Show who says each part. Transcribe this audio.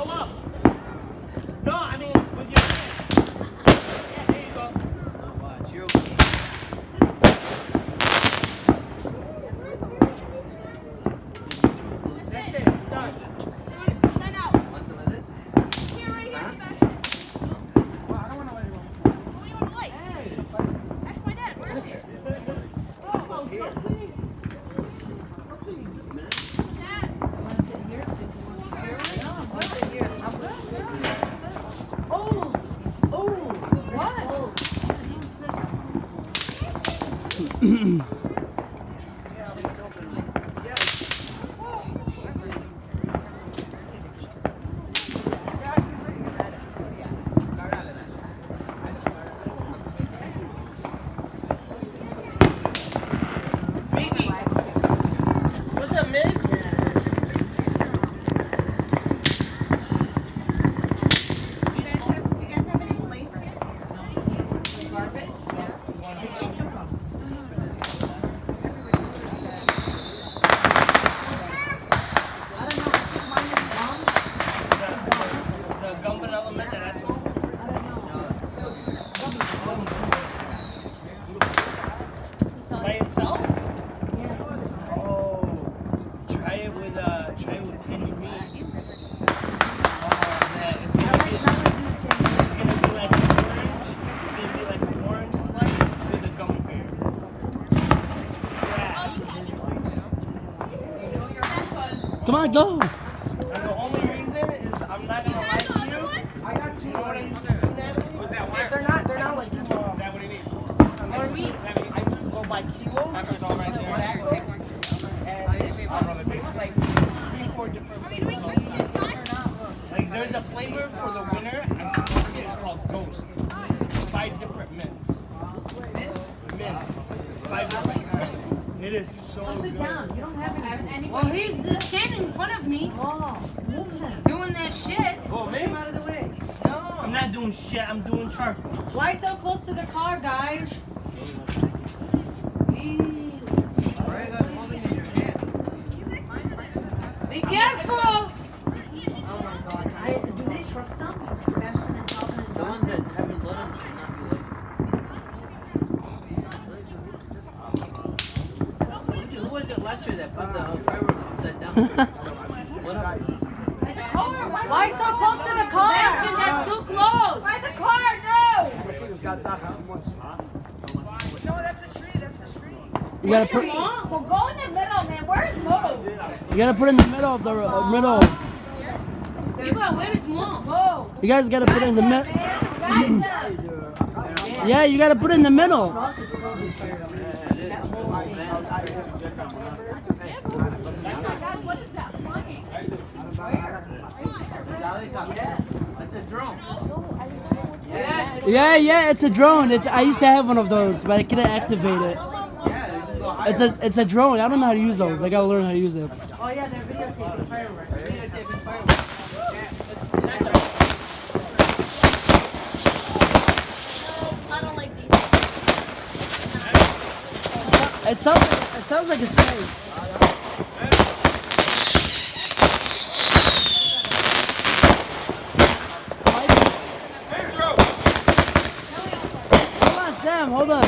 Speaker 1: Go up. No, I mean with your hand. Yeah, there you go.
Speaker 2: Let's go watch. You're okay.
Speaker 1: That's it. It's done.
Speaker 2: Want some of this?
Speaker 1: What's up, Migs? The Gumban element that I saw. By itself? Oh, try it with penny meat. Oh man, it's gonna be like orange. It's gonna be like an orange slice with a gummy bear. Yeah.
Speaker 3: Come on, go.
Speaker 1: And the only reason is I'm not gonna lie to you.
Speaker 4: I got two.
Speaker 1: You know what I used to do, Natalie?
Speaker 4: They're not like this.
Speaker 1: Is that what it is? I used to go by kilos. And I would mix like 3-4 different flavors. Like there's a flavor for the winner. I smoked it. It's called Ghost. 5 different mints. Mints. 5 different mints. It is so good.
Speaker 5: Sit down. You don't have any.
Speaker 6: Well, he's standing in front of me,
Speaker 5: Oh, move him.
Speaker 6: doing that shit.
Speaker 5: Push him out of the way.
Speaker 1: I'm not doing shit. I'm doing charcoal.
Speaker 5: Why so close to the car, guys?
Speaker 2: Why is that holding in your hand?
Speaker 6: Be careful.
Speaker 5: Oh my God. Do they trust them? Sebastian and Calvin and
Speaker 2: The
Speaker 5: John?
Speaker 2: ones that haven't blood up should not be like. Who was it last year that put the firework upside down? What up?
Speaker 5: Why so close to the car?
Speaker 6: Sebastian, that's too close. By the car, no.
Speaker 4: No, that's a tree. That's the tree.
Speaker 3: You gotta put.
Speaker 6: Mom, well, go in the middle, man. Where's Mo?
Speaker 3: You gotta put in the middle of the middle.
Speaker 6: Eva, where's Mo?
Speaker 3: You guys gotta put it in the middle.
Speaker 6: Guide them.
Speaker 3: Yeah, you gotta put it in the middle.
Speaker 5: Cross is filled with fire. That whole thing.
Speaker 2: It's a drone.
Speaker 3: Yeah, it's a drone. I used to have one of those, but I couldn't activate it.
Speaker 2: Yeah, you can go higher.
Speaker 3: It's a drone. I don't know how to use those. I gotta learn how to use it.
Speaker 5: Oh yeah, they're videotaping fireworks.
Speaker 2: Videotaping fireworks.
Speaker 6: I don't like these.
Speaker 3: It sounds like a snake. Hold on, Sam. Hold on.